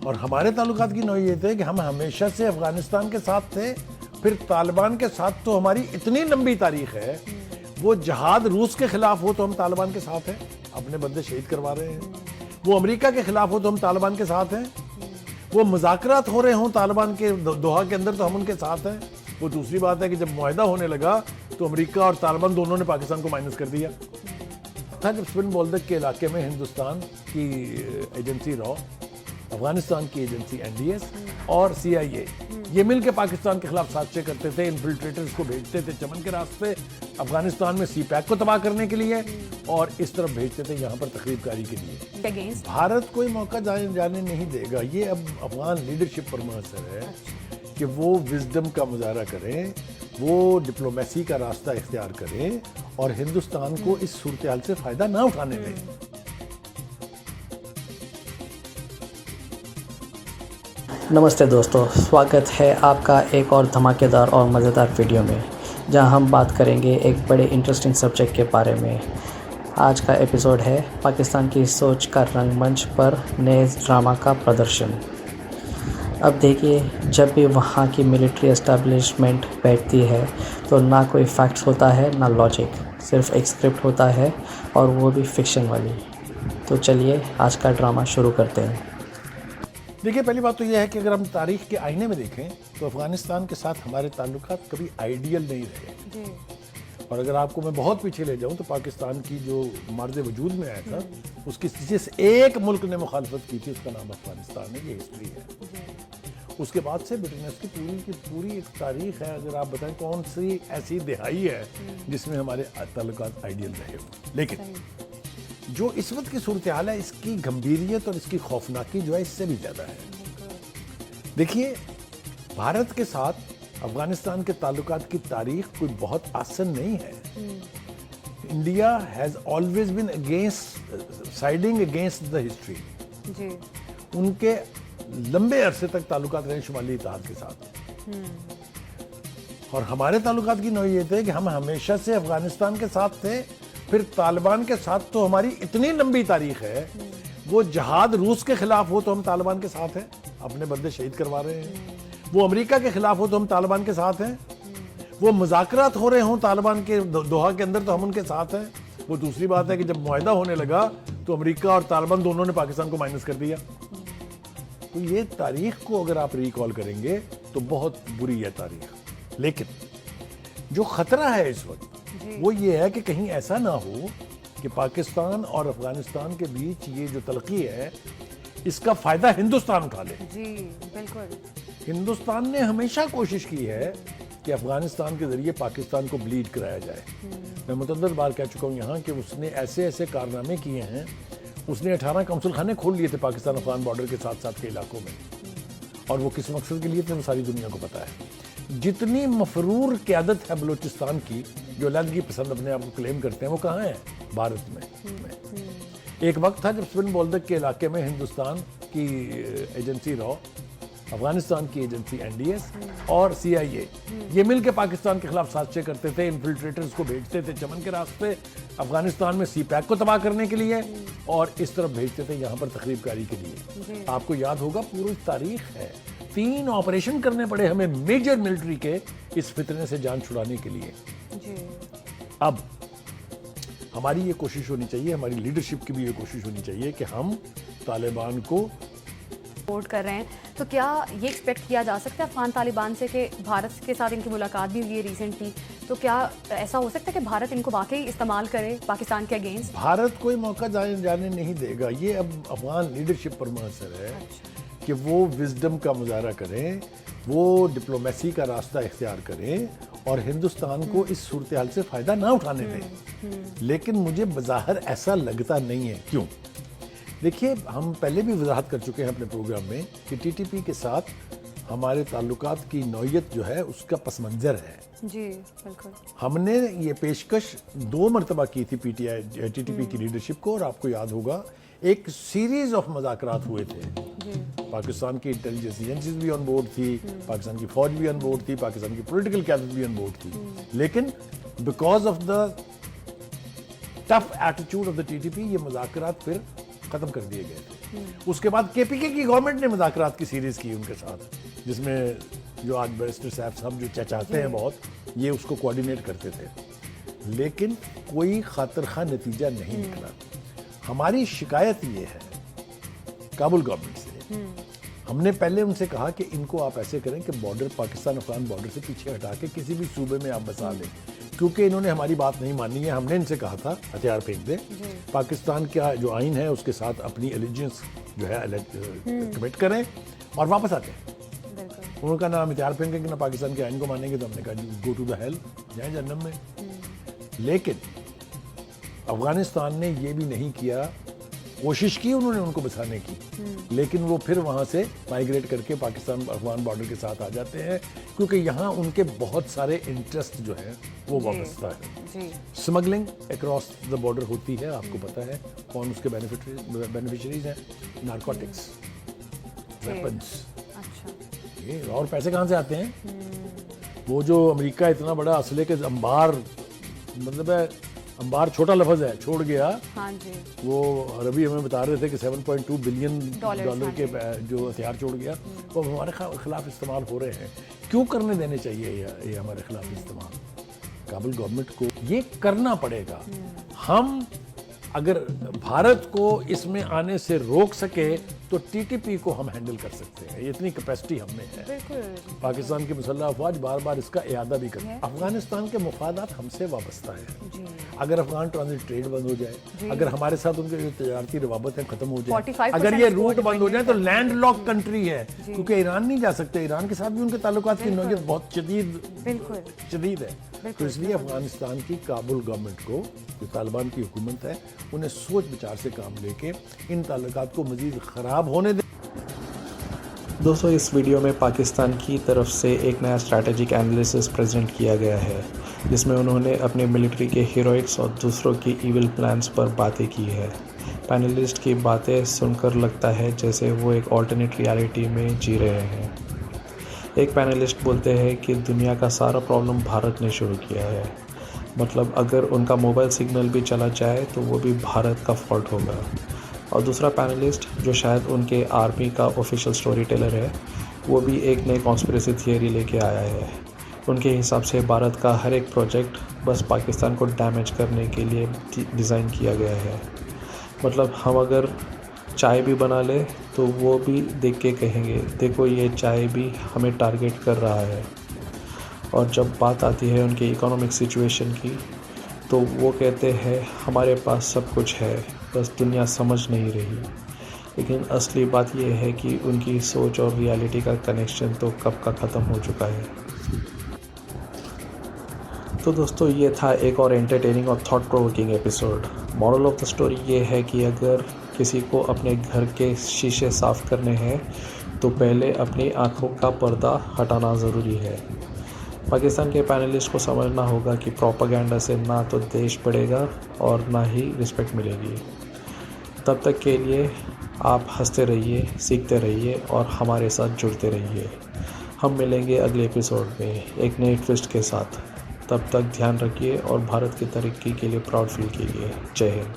और हमारे ताल्लुकात की नौइयत है कि हम हमेशा से अफगानिस्तान के साथ थे, फिर तालिबान के साथ तो हमारी इतनी लंबी तारीख है। वो जहाद रूस के खिलाफ हो तो हम तालिबान के साथ हैं, अपने बंदे शहीद करवा रहे हैं। वो अमेरिका के खिलाफ हो तो हम तालिबान के साथ हैं। वो मुज़ाकरात हो रहे हों तालिबान के दोहा के अंदर तो हम उनके साथ हैं। वो दूसरी बात है कि जब मुआहदा होने लगा तो अमेरिका और तालिबान दोनों ने पाकिस्तान को माइनस कर दिया था। जब स्पिन बोल्दक के इलाके में हिंदुस्तान की एजेंसी रॉ, अफगानिस्तान की एजेंसी NDS और CIA ये मिल के पाकिस्तान के खिलाफ साजिशें करते थे, इन्फिल्ट्रेटर्स को भेजते थे चमन के रास्ते अफगानिस्तान में CPAC को तबाह करने के लिए और इस तरफ भेजते थे यहाँ पर तकरीबकारी के लिए। भारत कोई मौका जाने नहीं देगा। ये अब अफगान लीडरशिप पर मुनहसर है कि वो विजडम का मुजाहरा करें, वो डिप्लोमेसी का रास्ता इख्तियार करें और हिंदुस्तान को इस सूरत हाल से फ़ायदा ना उठाने दें। नमस्ते दोस्तों, स्वागत है आपका एक और धमाकेदार और मज़ेदार वीडियो में, जहां हम बात करेंगे एक बड़े इंटरेस्टिंग सब्जेक्ट के बारे में। आज का एपिसोड है पाकिस्तान की सोच का रंगमंच पर नए ड्रामा का प्रदर्शन। अब देखिए, जब भी वहां की मिलिट्री एस्टेब्लिशमेंट बैठती है तो ना कोई फैक्ट्स होता है ना लॉजिक, सिर्फ एक स्क्रिप्ट होता है और वो भी फिक्शन वाली। तो चलिए आज का ड्रामा शुरू करते हैं। देखिए, पहली बात तो यह है कि अगर हम तारीख के आईने में देखें तो अफगानिस्तान के साथ हमारे ताल्लुकात कभी आइडियल नहीं रहे। और अगर आपको मैं बहुत पीछे ले जाऊं तो पाकिस्तान की जो मर्ज वजूद में आया था उसकी सिर्फ एक मुल्क ने मुखालफत की थी, उसका नाम अफगानिस्तान है। ये हिस्ट्री है। उसके बाद से ब्रिटेन की पूरी एक तारीख है। अगर आप बताएं कौन सी ऐसी दिहाई है जिसमें हमारे ताल्लुकात आइडियल रहे हो। लेकिन जो इस वक्त की सूरत हाल है, इसकी गंभीरियत और इसकी खौफनाकी जो है इससे भी ज़्यादा है। देखिए, भारत के साथ अफगानिस्तान के ताल्लुकात की तारीख कोई बहुत आसान नहीं है। India has always been siding against the history. उनके लंबे अरसे तक ताल्लुकात रहे शुमाली इत्तेहाद के साथ। और हमारे ताल्लुकात की नौइयत है कि हम हमेशा से अफगानिस्तान के साथ थे, फिर तालिबान के साथ तो हमारी इतनी लंबी तारीख है। वो जहाद रूस के खिलाफ हो तो हम तालिबान के साथ हैं, अपने बंदे शहीद करवा रहे हैं। वो अमेरिका के खिलाफ हो तो हम तालिबान के साथ हैं। वो मुज़ाकरात हो रहे हों तालिबान के दोहा के अंदर तो हम उनके साथ हैं। वो दूसरी बात है कि जब मुआहदा होने लगा तो अमेरिका और तालिबान दोनों ने पाकिस्तान को माइनस कर दिया। तो ये तारीख को अगर आप रिकॉल करेंगे तो बहुत बुरी है तारीख। लेकिन जो खतरा है इस वक्त वो ये है कि कहीं ऐसा ना हो कि पाकिस्तान और अफगानिस्तान के बीच ये जो तलखी है इसका फायदा हिंदुस्तान उठा ले। जी बिल्कुल। हिंदुस्तान ने हमेशा कोशिश की है कि अफगानिस्तान के जरिए पाकिस्तान को ब्लीड कराया जाए। मैं मुतअद्दिद बार कह चुका हूँ यहाँ कि उसने ऐसे ऐसे कारनामे किए हैं। उसने 18 कौंसल खाने खोल लिए थे पाकिस्तान अफगान बॉर्डर के साथ साथ के इलाकों में, और वो किस मकसद के लिए थे वो सारी दुनिया को पता है। जितनी मफरूर क़यादत है बलूचिस्तान की, जो अलहदगी पसंद अपने आप को क्लेम करते हैं, वो कहाँ है? भारत में। एक वक्त था जब स्पिन बोल्दक के इलाके में हिंदुस्तान की एजेंसी रॉ, अफगानिस्तान की एजेंसी NDS और CIA ये मिल के पाकिस्तान के खिलाफ साजिशें करते थे, इन्फिल्ट्रेटर्स को भेजते थे चमन के रास्ते अफगानिस्तान में CPAC को तबाह करने के लिए और इस तरफ भेजते थे यहाँ पर तकरीबकारी के लिए। आपको याद होगा, पूरी तारीख है। 3 ऑपरेशन करने पड़े हमें मेजर मिलिट्री के इस फितने से जान छुड़ाने के लिए। अब हमारी ये कोशिश होनी चाहिए, हमारी लीडरशिप की भी ये कोशिश होनी चाहिए कि हम तालिबान को सपोर्ट कर रहे हैं। तो क्या ये एक्सपेक्ट किया जा सकता है अफगान तालिबान से कि भारत के साथ इनकी मुलाकात भी हुई है रिसेंटली, तो क्या ऐसा हो सकता है कि भारत इनको वाकई इस्तेमाल करे पाकिस्तान के अगेंस्ट? भारत कोई मौका जाने नहीं देगा। ये अब अफगान लीडरशिप पर मुनहसर है कि वो विजडम का मुजाहरा करें, वो डिप्लोमेसी का रास्ता इख्तियार करें और हिंदुस्तान को इस सूरत हाल से फ़ायदा ना उठाने दें। लेकिन मुझे बज़ाहिर ऐसा लगता नहीं है। क्यों? देखिए, हम पहले भी वजाहत कर चुके हैं अपने प्रोग्राम में कि TTP के साथ हमारे ताल्लुकात की नौइयत जो है उसका पस मंज़र है। जी बिल्कुल। हमने ये पेशकश 2 मरतबा की थी TTP की लीडरशिप को, और आपको याद होगा एक सीरीज ऑफ मुज़ाकरात हुए थे। पाकिस्तान की इंटेलिजेंस एजेंसीज भी ऑन बोर्ड थी, पाकिस्तान की फौज भी ऑन बोर्ड थी, पाकिस्तान की पॉलिटिकल क़यादत भी ऑन बोर्ड थी। लेकिन because of the tough attitude of the TTP ये मुज़ाकरात फिर ख़त्म कर दिए गए थे। उसके बाद केपीके की गवर्नमेंट ने मुज़ाकरात की सीरीज़ की उनके साथ, जिसमें जो आज बैरिस्टर साहब जो चाहते हैं बहुत, ये उसको कोऑर्डिनेट करते थे, लेकिन कोई खातिर खा नतीजा नहीं निकला। हमारी शिकायत ये है काबुल गवर्नमेंट से, हमने पहले उनसे कहा कि इनको आप ऐसे करें कि बॉर्डर पाकिस्तान अफगान बॉर्डर से पीछे हटा के किसी भी सूबे में आप बसा लें, क्योंकि इन्होंने हमारी बात नहीं मानी है। हमने इनसे कहा था हथियार फेंक दे, पाकिस्तान का जो आइन है उसके साथ अपनी एलिजेंस जो है कमिट करें और वापस आते हैं। उन्होंने कहा ना हम हथियार फेंकेंगे ना पाकिस्तान के आइन को मानेंगे, तो हमने कहा गो टू द हेल, जाए जहन्नम में। लेकिन अफगानिस्तान ने ये भी नहीं किया, कोशिश की उन्होंने उनको बसाने की, लेकिन वो फिर वहाँ से माइग्रेट करके पाकिस्तान अफगान बॉर्डर के साथ आ जाते हैं, क्योंकि यहाँ उनके बहुत सारे इंटरेस्ट जो है वो वाबस्ता है। स्मगलिंग अक्रॉस द बॉर्डर होती है, आपको पता है कौन उसके बेनिफिशरीज हैं, नारकोटिक्स, वेपन्स, ये और पैसे कहाँ से आते हैं? वो जो अमेरिका इतना बड़ा असले के अंबार, मतलब है अंबार छोटा लफ्ज है, छोड़ गया। हाँ जी। वो रवि हमें बता रहे थे कि 7.2 बिलियन डॉलर के जो हथियार छोड़ गया, वो हमारे खिलाफ इस्तेमाल हो रहे हैं। क्यों करने देने चाहिए ये हमारे खिलाफ इस्तेमाल? काबुल गवर्नमेंट को ये करना पड़ेगा। हम अगर भारत को इसमें आने से रोक सके तो टीटीपी को हम हैंडल कर सकते हैं, इतनी कैपेसिटी हमें है। पाकिस्तान की मुसल्लह अफवाज बार बार इसका इयादा भी करते हैं। अफगानिस्तान के मुफादात हमसे वाबस्ता है। अगर अफगान ट्रांजिट ट्रेड बंद हो जाए, अगर हमारे साथ उनके जो तजारती रवाबत खत्म हो जाए, अगर ये रूट बंद हो जाए, तो लैंड लॉक कंट्री है, क्योंकि ईरान नहीं जा सकते। ईरान के साथ भी उनके ताल्लुकात की नौयत बहुत शदीद है। तो इसलिए अफगानिस्तान की काबुल गवर्नमेंट को, जो तालिबान की हुकूमत है, उन्हें सोच विचार से काम लेके इन ताल्लुकात को मजीद ख़राब होने दे। दोस्तों, इस वीडियो में पाकिस्तान की तरफ से एक नया स्ट्रैटेजिक एनालिसिस प्रेजेंट किया गया है, जिसमें उन्होंने अपने मिलिट्री के हीरोइक्स और दूसरों की इविल प्लान्स पर बातें की है। पैनलिस्ट की बातें सुनकर लगता है जैसे वो एक ऑल्टरनेट रियलिटी में जी रहे हैं। एक पैनलिस्ट बोलते हैं कि दुनिया का सारा प्रॉब्लम भारत ने शुरू किया है, मतलब अगर उनका मोबाइल सिग्नल भी चला जाए तो वो भी भारत का फॉल्ट होगा। और दूसरा पैनलिस्ट, जो शायद उनके आर्मी का ऑफिशियल स्टोरी टेलर है, वो भी एक नई कॉन्स्पिरेसी थियरी लेके आया है। उनके हिसाब से भारत का हर एक प्रोजेक्ट बस पाकिस्तान को डैमेज करने के लिए डिज़ाइन किया गया है। मतलब हम अगर चाय भी बना ले तो वो भी देख के कहेंगे, देखो ये चाय भी हमें टारगेट कर रहा है। और जब बात आती है उनकी इकोनॉमिक सिचुएशन की, तो वो कहते हैं हमारे पास सब कुछ है, बस दुनिया समझ नहीं रही। लेकिन असली बात यह है कि उनकी सोच और रियलिटी का कनेक्शन तो कब का ख़त्म हो चुका है। तो दोस्तों, ये था एक और एंटरटेनिंग और thought provoking episode. Moral of the story ये है कि अगर किसी को अपने घर के शीशे साफ़ करने हैं तो पहले अपनी आँखों का पर्दा हटाना ज़रूरी है। पाकिस्तान के पैनलिस्ट को समझना होगा कि प्रोपेगेंडा से ना तो देश बढ़ेगा और ना ही रिस्पेक्ट मिलेगी। तब तक के लिए आप हंसते रहिए, सीखते रहिए और हमारे साथ जुड़ते रहिए। हम मिलेंगे अगले एपिसोड में एक नए ट्विस्ट के साथ। तब तक ध्यान रखिए और भारत की तरक्की के लिए प्राउड फील कीजिए। जय हिंद।